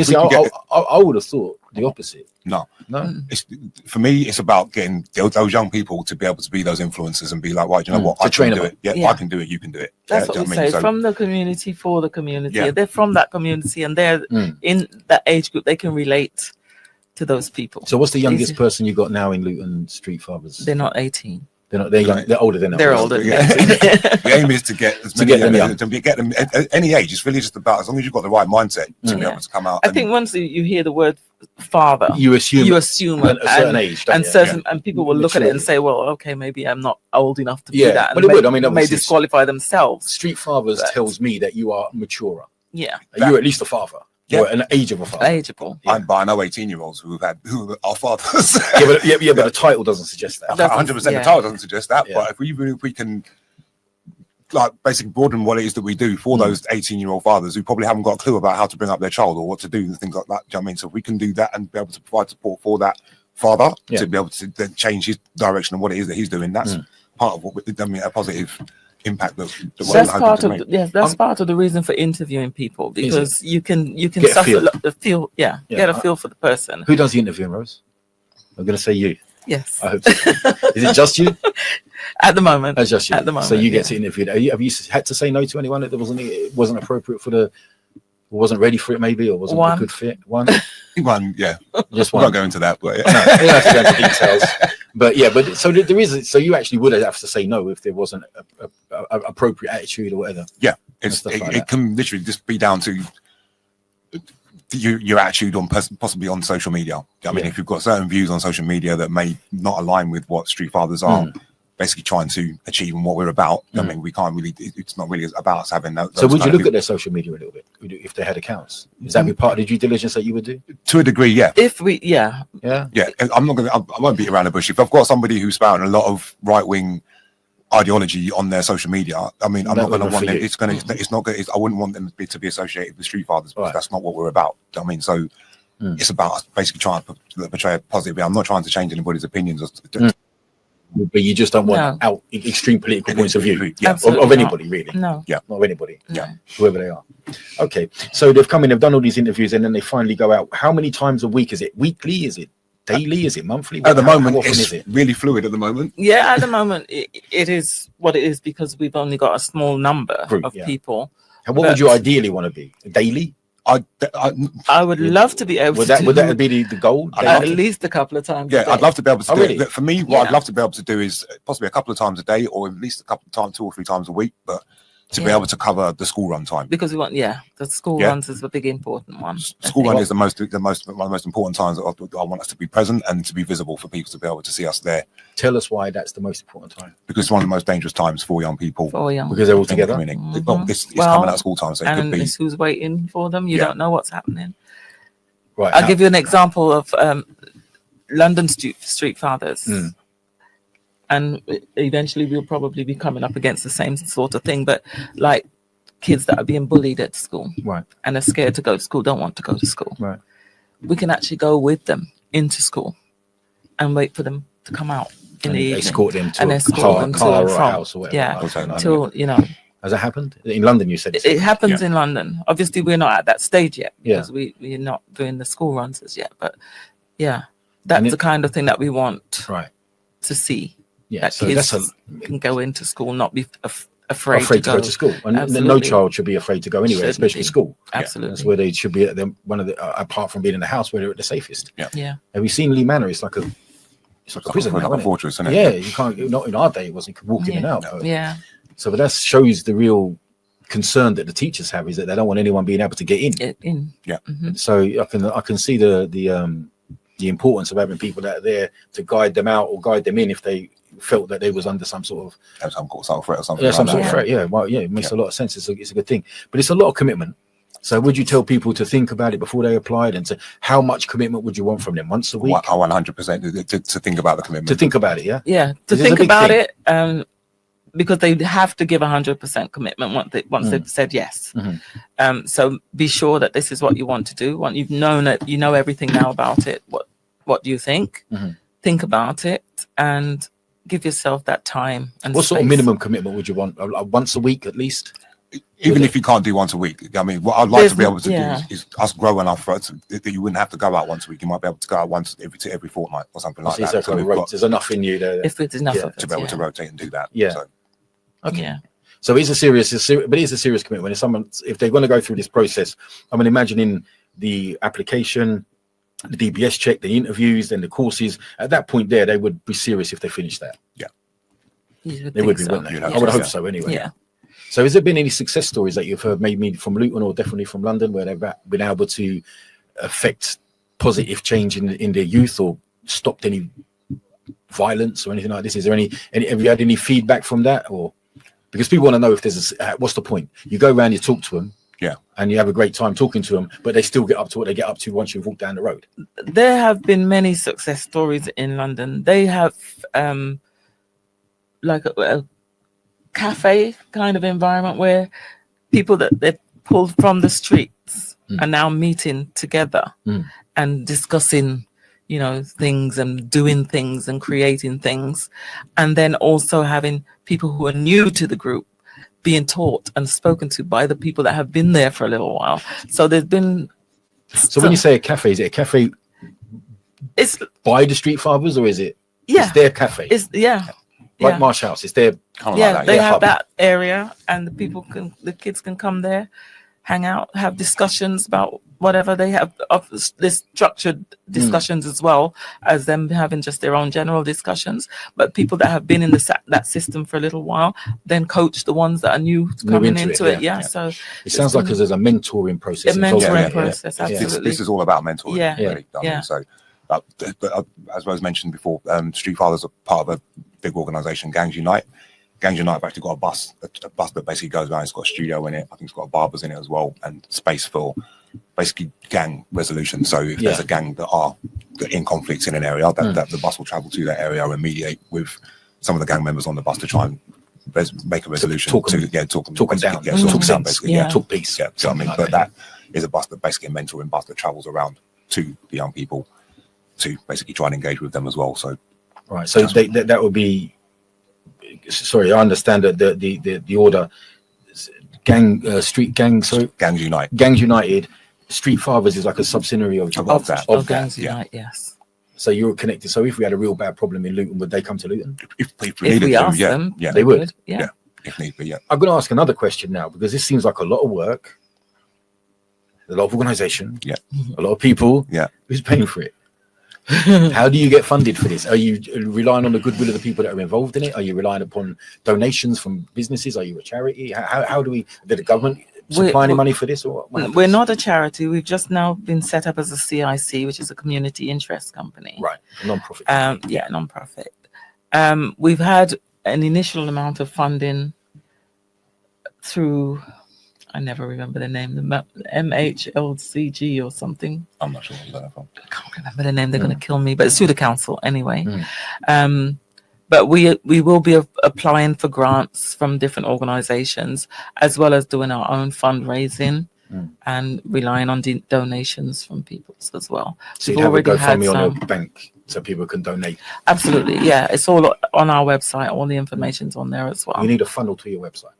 I would have thought the opposite. No. For me, it's about getting those young people to be able to be those influencers and be like, right, you know what, I can do it. Yeah, I can do it. You can do it. That's what we say. From the community for the community. Yeah. They're from that community, and they're in that age group. They can relate to those people. So, what's the youngest person you got now in Luton Street Fathers? They're not 18. They're not. They're young. They're older than that. They're older. Yeah. The aim is to get as many to get them at any age. It's really just about, as long as you've got the right mindset to be able to come out. I think once you hear the word father, you assume at a certain age, and people will look at it and say, well, okay, maybe I'm not old enough to do that. But it would. I mean, may disqualify themselves. Street Fathers tells me that you are maturer. Yeah, you're at least a father. Or an age of a father. Ageable. But I know 18-year-olds who are fathers. but the title doesn't suggest that. 100%. The title doesn't suggest that. But if we can, like, basically broaden what it is that we do for those 18-year-old fathers who probably haven't got a clue about how to bring up their child or what to do and things like that. Do you know what I mean? So if we can do that and be able to provide support for that father to be able to then change his direction and what it is that he's doing, that's part of what a positive impact that's part of that's part of the reason for interviewing people, because you can get a feel for the person. Who does the interviewing, Rose? I'm going to say you. Yes, I hope so. Is it just you at the moment? It's just you at the moment. So you get to interview. Have you had to say no to anyone that wasn't appropriate for wasn't ready for it, maybe, or wasn't a good fit? One, yeah. Just one. I'm not going into that, but you don't have to go into details. But so there is. So you actually would have to say no if there wasn't a appropriate attitude or whatever. Yeah, it can literally just be down to your attitude on possibly on social media. I mean, if you've got certain views on social media that may not align with what Street Fathers are basically trying to achieve and what we're about. I mean, we can't really. It's not really about us having those. So would you look at their social media a little bit if they had accounts? Is that be part of the due diligence that you would do? To a degree, yeah. If we, I'm not gonna. I won't beat around the bush. If I've got somebody who's spouting a lot of right wing ideology on their social media, I mean, I'm not going to want them. It's not good. I wouldn't want them to be associated with Street Fathers, because that's not what we're about. I mean, so it's about us basically trying to portray a positive. I'm not trying to change anybody's opinions. But you just don't want out extreme political points of view of anybody, really. No. Yeah. Not of anybody. Yeah. Whoever they are. Okay. So they've come in, they've done all these interviews, and then they finally go out. How many times a week? Is it weekly? Is it daily? Is it monthly? At the moment, it's really fluid at the moment. Yeah, at the moment, it is what it is, because we've only got a small number of people. And what would you ideally want to be? Daily? I would love to be able Would to that do would that be the goal? at least a couple of times. Yeah, a day. I'd love to be able to Oh, do really? it. For me, what I'd Yeah. love to be able to do is possibly a couple of times a day, or at least a couple of times, 2 or 3 times a week. But to be Yeah. able to cover the school run time. Because we want, the school Yeah. runs is a big important one. School run is one of the most important times that I want us to be present and to be visible for people to be able to see us there, Tell us why that's the most important time. because it's one of the most dangerous times for young people. For young, Because they're all in the together. community. Mhm. Well, it's Well, coming out of school time, so it could and be. it's who's waiting for them. You Yeah. don't know what's happening. Right. I'll give you an example of London Street Fathers. Mm. And eventually we'll probably be coming up against the same sort of thing, but like kids that are being bullied at school Right. and are scared to go to school, don't want to go to school. Right. We can actually go with them into school and wait for them to come out in And the evening. escort them to and a escort them to car and or a from. house or whatever. Yeah. Like that. Till, you know, Has that happened in London? You said it happens in London. Obviously, we're not at that stage yet Yeah. because we're not doing the school runs as yet. But yeah, that's And it- the kind of thing that we want right. to see. Yeah. That So kids that's can go into school, not be afraid afraid to go to school, and no Absolutely. child should be afraid to go anywhere, Shouldn't especially be. school. Absolutely. That's where they should be at one of the apart from being in the house where they're at the safest. Yeah. Have you seen Lee Manor? It's like a prison now, like a isn't it? fortress, isn't it? Yeah, you can't. Not in our day, it wasn't. You could walk in and out. but- Yeah. So, but that shows the real concern that the teachers have is that they don't want anyone being able to get in. So I can see the importance of having people that are there to guide them out or guide them in if they felt that they was under some sort of Have some sort of threat or something. yeah, like some that. sort of threat. Yeah, well, yeah, it makes a lot of sense. It's a good thing, but it's a lot of commitment. So, would you tell people to think about it before they applied, and to how much commitment would you want from them once a week 100% to think about the commitment. to think about it? Yeah, Yeah. To This is a think big about thing. it, because they have to give 100% commitment once they've said yes. Mhm. So be sure that this is what you want to do. Once you've known it, you know everything now about it. What do you think? Mhm. Think about it and give yourself that time. And what sort of space. minimum commitment would you want? Once a week at least? Even if you can't do once a week, I mean, what I'd like to be able to Yeah. do is us grow enough for it that you wouldn't have to go out once a week. You might be able to go out once every fortnight or something like See, that. so So we've like, got there's enough in you there. If it's enough Yeah, of it. to be able to rotate and do that. Yeah. So, Okay. Yeah. So it's a serious, but it is a serious commitment. If they're going to go through this process, I mean, imagining the application, the DBS check, the interviews, then the courses. At that point, they would be serious if they finish that. You They would be, think wouldn't they? You'd I hope would so, hope yeah. so anyway. Yeah. So, has there been any success stories that you've heard, maybe from Luton or definitely from London, where they've been able to affect positive change in their youth or stopped any violence or anything like this? Is there any have you had any feedback from that? Or because people want to know if there's what's the point? You go around, you talk to them, Yeah. and you have a great time talking to them, but they still get up to what they get up to once you've walked down the road. There have been many success stories in London. They have like a cafe kind of environment where people that they pulled from the streets are now meeting together and discussing, you know, things and doing things and creating things, and then also having people who are new to the group being taught and spoken to by the people that have been there for a little while. So there's been So when you say a cafe, is it a cafe it's by the Street Fathers, or is it yeah it's their cafe? it's yeah Like yeah. Marsh House, it's their kind of Yeah, like that. they yeah, have hub. that area, and the kids can come there, hang out, have discussions about whatever they have. Of this structured discussions as well as them having just their own general discussions. But people that have been in that system for a little while then coach the ones that are new coming into it. Yeah, so It sounds like there's a mentoring process. a involved. mentoring yeah. process. Yeah. Absolutely. This is all about mentoring. Yeah. Really. I mean, Yeah. so, but as was mentioned before, Street Fathers are part of a big organisation, Gangs Unite. Gangs Unite have actually got a bus that basically goes around. It's got a studio in it. I think it's got barbers in it as well, and space for basically gang resolution. So if there's a gang that are in conflicts in an area, that the bus will travel to that area and mediate with some of the gang members on the bus to try and make a resolution. talk them talk down, basically, talk talk sense, basically, yeah. talk peace. yeah, so I mean, Something like but that is a bus that basically a mentoring bus that travels around to the young people to basically try and engage with them as well. So Right. So that would be. Sorry, I understand that the order, street gang. So Gangs Unite. Gangs United, Street Fathers is like a subsidiary of Of that. of that. Gangs yeah. Unite, yes. So you're connected. So if we had a real bad problem in Luton, would they come to Luton? If we If needed we to, ask yeah, them, yeah, They would. Yeah. Yeah. if need be, yeah. I'm going to ask another question now because this seems like a lot of work. a lot of organization, Yeah. a lot of people. Yeah. Who's paying for it? How do you get funded for this? Are you relying on the goodwill of the people that are involved in it? Are you relying upon donations from businesses? Are you a charity? How do we, did the government supply any money for this, or what? We're not a charity. We've just now been set up as a CIC, which is a community interest company. Right, a non-profit. Yeah, non-profit. We've had an initial amount of funding through, I never remember the name, the MHLCG or something. I'm not sure what you're from. I can't remember the name. They're going to kill me, but it's through the council anyway. But we will be applying for grants from different organizations, as well as doing our own fundraising and relying on donations from people as well. So you'd have a GoFundMe on your bank so people can donate. Absolutely, yeah. It's all on our website. All the information's on there as well. You need a funnel to your website.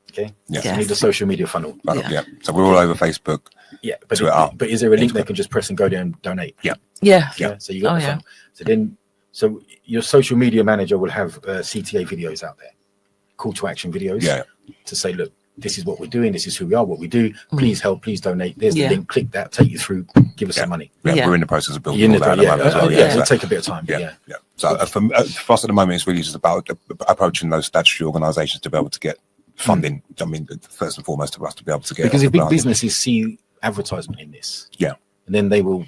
Okay. Yes. You need a social media funnel. Yeah. So we're all over Facebook. Yeah, but Twitter, but is there a link they can just press and go there and donate? Yeah. Yeah. So you got the funnel. So your social media manager will have CTA videos out there, call to action videos. Yeah. To say, look, this is what we're doing. This is who we are. What we do. Please help. Please donate. There's the link. Click that. Take you through. Give us some money. Yeah. We're in the process of building all that at the moment as well. It'll take a bit of time. Yeah. So for us at the moment, it's really just about approaching those statutory organisations to be able to get funding. I mean, first and foremost, for us to be able to get, because if big businesses see advertisement in this, and then they'll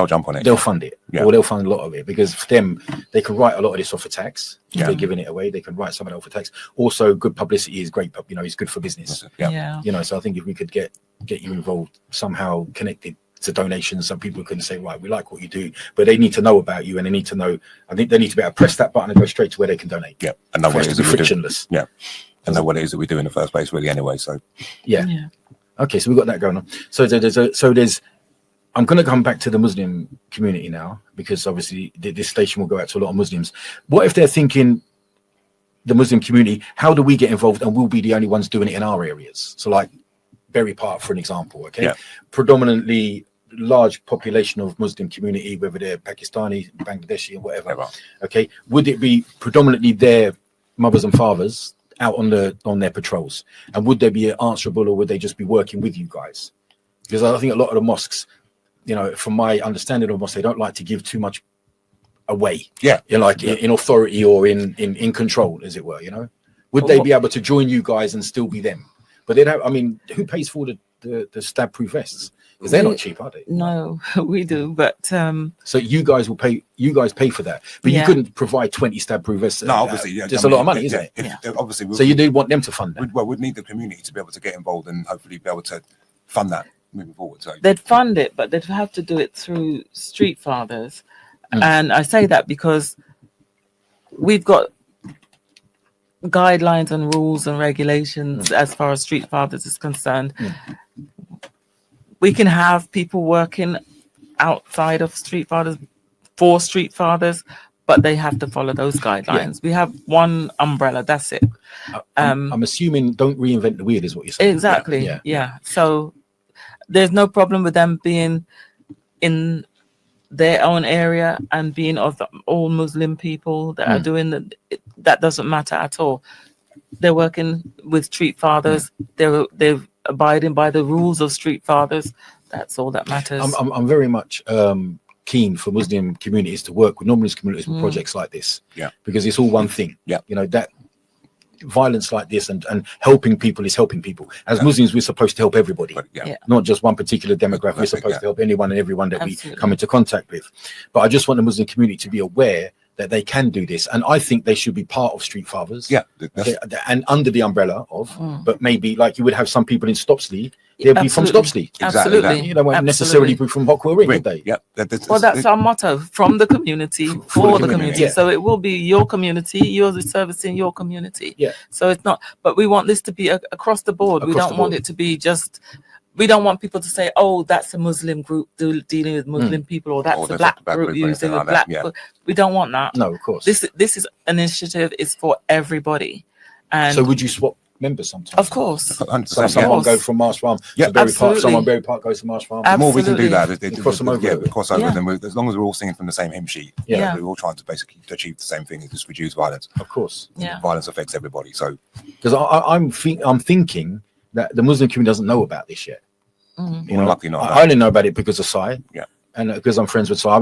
jump on it. They'll fund it, or they'll fund a lot of it, because for them, they can write a lot of this off for tax. If they're giving it away, they can write some of it off for tax. Also, good publicity is great. It's good for business. So I think if we could get you involved somehow, connected to donations, some people can say, right, we like what you do, but they need to know about you, and they need to know. I think they need to be able to press that button and go straight to where they can donate. Yeah, and know what it is that we frictionless. do. Yeah, and know what it is that we do in the first place, really. Anyway, so okay, so we've got that going on. So there's. I'm going to come back to the Muslim community now, because obviously this station will go out to a lot of Muslims. What if they're thinking, the Muslim community, how do we get involved, and we'll be the only ones doing it in our areas? So like Berry Park, for an example, predominantly large population of Muslim community, whether they're Pakistani, Bangladeshi, or whatever. Okay, would it be predominantly their mothers and fathers out on their patrols, and would they be answerable, or would they just be working with you guys? Because I think a lot of the mosques, from my understanding of mosques, they don't like to give too much away. In authority or in control, as it were. Would they be able to join you guys and still be them? But they don't. I mean, who pays for the stab-proof vests? Because they're not cheap, are they? No, we do. But so you guys will pay. You guys pay for that, but you couldn't provide 20 stab-proof vests. No, obviously, just a lot of money, isn't it? Obviously, so you do want them to fund that. We'd need the community to be able to get involved and hopefully be able to fund that moving forward. So they'd fund it, but they'd have to do it through Street Fathers. And I say that because we've got guidelines and rules and regulations as far as Street Fathers is concerned. We can have people working outside of Street Fathers for Street Fathers, but they have to follow those guidelines. We have one umbrella, that's it. I'm assuming don't reinvent the wheel is what you're saying. Exactly. Yeah. So there's no problem with them being in their own area and being of all Muslim people that are doing that doesn't matter at all. They're working with Street Fathers. They're abiding by the rules of Street Fathers. That's all that matters. I'm very much keen for Muslim communities to work with non-Muslim communities with projects like this. Because it's all one thing. That violence like this and helping people is helping people. As Muslims, we're supposed to help everybody, not just one particular demographic. We're supposed to help anyone and everyone that we come into contact with. But I just want the Muslim community to be aware that they can do this, and I think they should be part of Street Fathers. And under the umbrella of, but maybe like you would have some people in Stopsley. They'll be from Stopsley. Absolutely. You won't necessarily be from Hockwell Ring, would they? Well, that's our motto: from the community for the community. So it will be your community. You're servicing your community. So it's not, but we want this to be across the board. We don't want it to be just. We don't want people to say, "Oh, that's a Muslim group dealing with Muslim people," or "That's a black group using with black." We don't want that. No, of course. This is initiative is for everybody. And so, would you swap members sometimes? Of course. So someone goes from Marsh Farm to Berry Park. Someone Berry Park goes to Marsh Farm. The more we can do that, cross them over. Cross over them. As long as we're all singing from the same hymn sheet, we're all trying to basically achieve the same thing: just reduce violence. Of course. Violence affects everybody. So, because I'm thinking that the Muslim community doesn't know about this yet. You know, lucky not. I only know about it because of Sai. Yeah. And because I'm friends with Sai.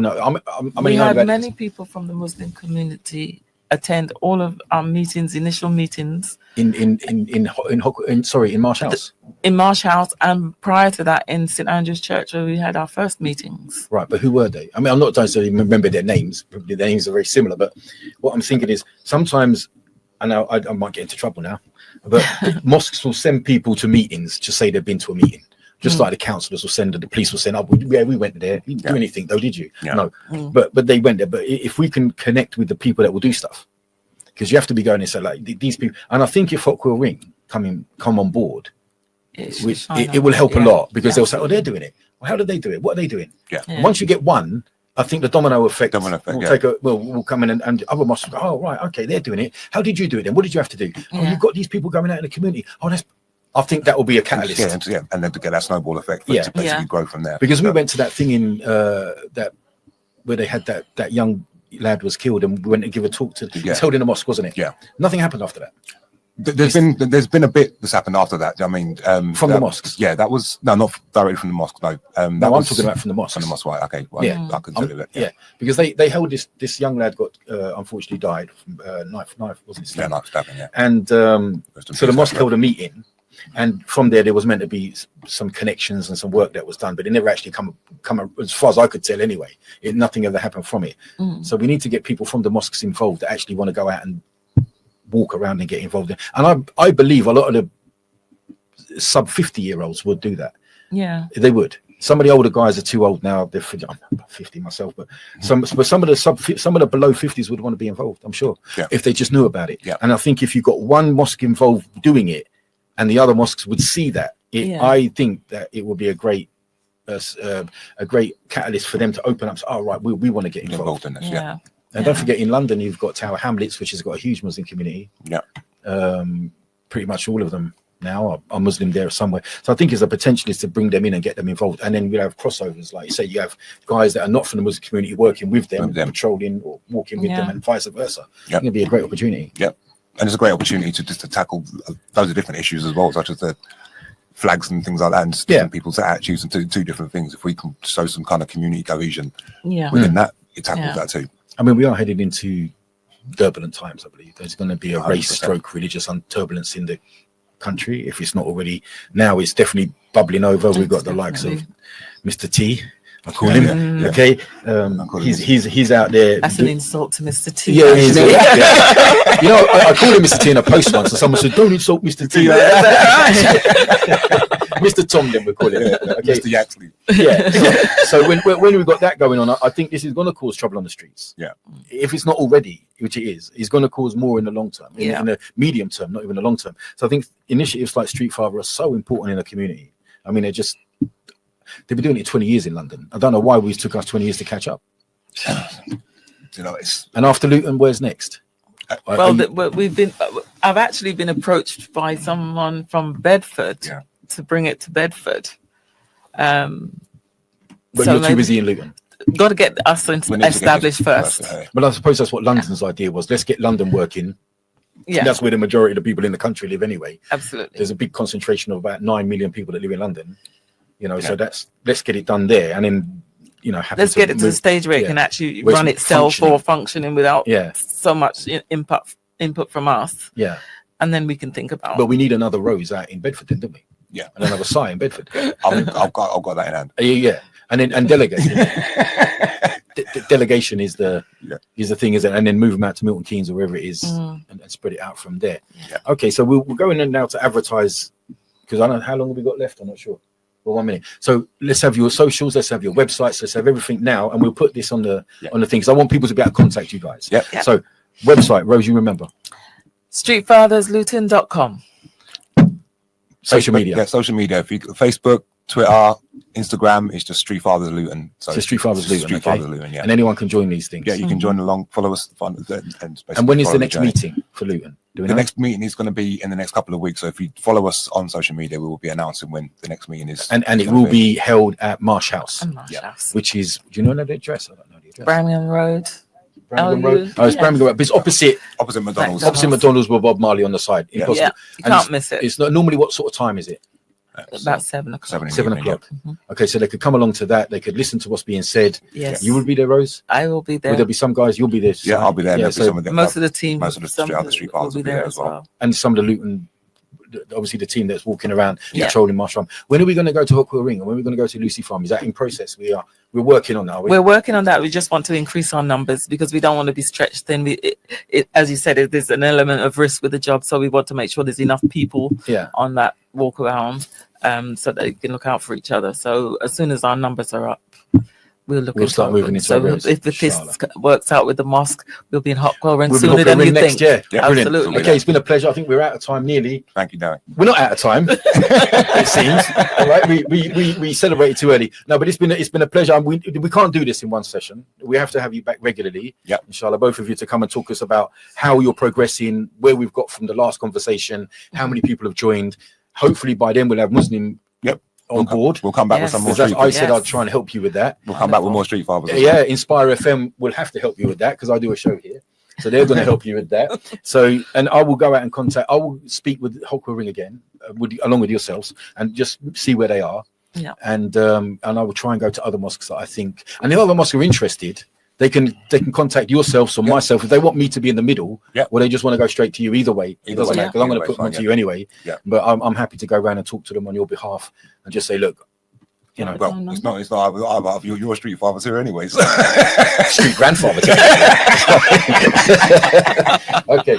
We had many people from the Muslim community attend all of our meetings, initial meetings in Marsh House. In Marsh House, and prior to that in St Andrew's Church, where we had our first meetings. Right, but who were they? I mean, I'm not trying to remember their names. Probably their names are very similar, but what I'm thinking is sometimes, I know I might get into trouble now, but mosques will send people to meetings to say they've been to a meeting. Just like the councillors will send, the police will send, we went there. You didn't do anything though, did you? Yeah. No. But they went there. But if we can connect with the people that will do stuff, because you have to be going and say like these people, and I think if Hockwell Ring come on board, it will help a lot, because they'll say, oh, they're doing it. Well, how do they do it? What are they doing? Yeah. And once you get one, I think the domino effect will come in, and other mosques go, oh right, okay, they're doing it. How did you do it then? What did you have to do? Oh, you've got these people going out in the community. Oh, I think that will be a catalyst. Yeah, and then to get that snowball effect for it to basically grow from there. Because we went to that thing in where they had that young lad was killed, and we went to give a talk to held in the mosque, wasn't it? Yeah. Nothing happened after that. There's been a bit that's happened after that. I mean, from the mosques. Yeah, that was not directly from the mosque. No, I'm talking about from the mosque. From the mosque, right? Okay, well, I can tell you that. Yeah, because they held this young lad got unfortunately died from knife wasn't it? Yeah, knife stabbing. Yeah, and so the mosque held a meeting. And from there was meant to be some connections and some work that was done, but it never actually come as far as I could tell anyway. Nothing ever happened from it. So we need to get people from the mosques involved that actually want to go out and walk around and get involved in. And I believe a lot of the sub 50-year-olds would do that. Yeah, they would. Some of the older guys are too old now. I'm 50 myself, but some of the below 50s would want to be involved, I'm sure, if they just knew about it. Yeah. And I think if you got one mosque involved doing it, and the other mosques would see that, I think that it would be a great catalyst for them to open up. So, oh right, we want to get involved in this. Yeah. And don't forget, in London you've got Tower Hamlets, which has got a huge Muslim community. Yeah. Pretty much all of them now are Muslim there somewhere. So I think there's a potential is to bring them in and get them involved, and then we'll have crossovers. Like you say, you have guys that are not from the Muslim community working with them, patrolling or walking with them, and vice versa. Yeah. It's going to be a great opportunity. Yep. And it's a great opportunity to tackle loads of different issues as well, such as the flags and things like that, and different people's attitudes, and two different things. If we can show some kind of community cohesion within that, it tackles that too. I mean, we are headed into turbulent times, I believe. There's going to be a 100%. Race stroke religious turbulence in the country. If it's not already now, it's definitely bubbling over. We've got the likes of Mr. T. I call him. Okay, he's out there. That's an insult to Mr. T. Yeah, you know, I called him Mr. T in a post once, and someone said, "Don't insult Mr. T." Mr. Tom, then we call him. Okay, Mr. Yaxley. Yeah. So when we've got that going on, I think this is going to cause trouble on the streets. Yeah. If it's not already, which it is, it's going to cause more in the long term, in the medium term, not even the long term. So I think initiatives like Street Father are so important in the community. I mean, they've been doing it 20 years in London. I don't know why it took us 20 years to catch up. You know, and after Luton, where's next? I've actually been approached by someone from Bedford to bring it to Bedford. But you're too busy in Luton. Got to get us established first. But I suppose that's what London's idea was. Let's get London working. Yeah, that's where the majority of the people in the country live anyway. Absolutely. There's a big concentration of about 9 million people that live in London. You know, so let's get it done there, and then let's get it to the stage where it can actually run itself or functioning without so much input from us. Yeah, and then we can think about. But we need another Rose out in Bedford, then, don't we? Yeah, and another Sai in Bedford. I've got that in hand. Yeah, and delegation. Delegation is the thing, is it? And then move them out to Milton Keynes or wherever it is, and spread it out from there. Yeah. Okay, so we'll go in now to advertise, because I don't know how long have we got left. I'm not sure. Well, 1 minute. So let's have your socials, let's have your websites, let's have everything now, and we'll put this on the things. I want people to be able to contact you guys. Yeah. So website, Rose, you remember? Streetfathersluton.com. Social media. Yeah, social media. If you Facebook, Twitter, Instagram, it's just Street Fathers Luton. So Street Fathers Luton. Street Fathers Luton, yeah. And anyone can join these things. Yeah, you can join along, follow us. And when is the next meeting for Luton? The next meeting is going to be in the next couple of weeks. So if you follow us on social media, we will be announcing when the next meeting is. And it will be held at Marsh House. House. Which is, do you know the address? I don't know the address. Birmingham Road. Birmingham Road. Oh, it's Birmingham Road. But it's opposite McDonald's. Opposite McDonald's with Bob Marley on the side. Impossible. Yeah, you can't miss it. It's not normally, what sort of time is it? About 7 o'clock. 7 in the 7 evening, yeah. o'clock. Okay, so they could come along to that. They could listen to what's being said. Yes. You would be there, Rose? I will be there. Will there be some guys? You'll be there. Yeah, I'll be there. Yeah, There'll be some of the, Most of the team, most of the some other Street Fathers will be there as well. and some of the Luton, obviously the team that's walking around Yeah. patrolling Marsh Farm. When are we going to go to Hockwell Ring? And when are we going to go to Lucy Farm? Is that in process? We're working on that. Are we? We're working on that. We just want to increase our numbers because we don't want to be stretched thin. As you said, there's an element of risk with the job, so we want to make sure there's enough people Yeah. on that walk around, so they can look out for each other. So as soon as our numbers are up, we'll start moving into So areas. if this works out with the mosque, we'll be in Hockwell Ring We'll be sooner Hockwell than Ring you next think. year. Yeah, Brilliant. Absolutely. Okay, it's been a pleasure. I think we're out of time nearly. Thank you, Dowie. We're not out of time. It seems. All right, we celebrated too early. No, but it's been a pleasure. We can't do this in one session. We have to have you back regularly. Yeah, inshallah, both of you to come and talk to us about how you're progressing, where we've got from the last conversation, how many people have joined. Hopefully by then we'll have Muslim on board. We'll come back with Yes. some more Because Street I Fathers. said Yes. I'd try and help you with that. We'll come back with more Street Fathers. as well. Yeah, Inspire FM will have to help you with that because I do a show here. So they're going to help you with that. So, and I will go out and I will speak with Hockwell Ring again, along with yourselves, and just see where they are. Yeah. And I will try and go to other mosques that I think, and if other mosques are interested, they can contact yourselves or myself if they want me to be in the middle, or they just want to go straight to you. Either way, it doesn't matter because I'm going to put them onto you anyway. Yeah. But I'm happy to go around and talk to them on your behalf and just say, look, you know, Well, it's not either your Street Fathers here anyways. street grandfather. Okay.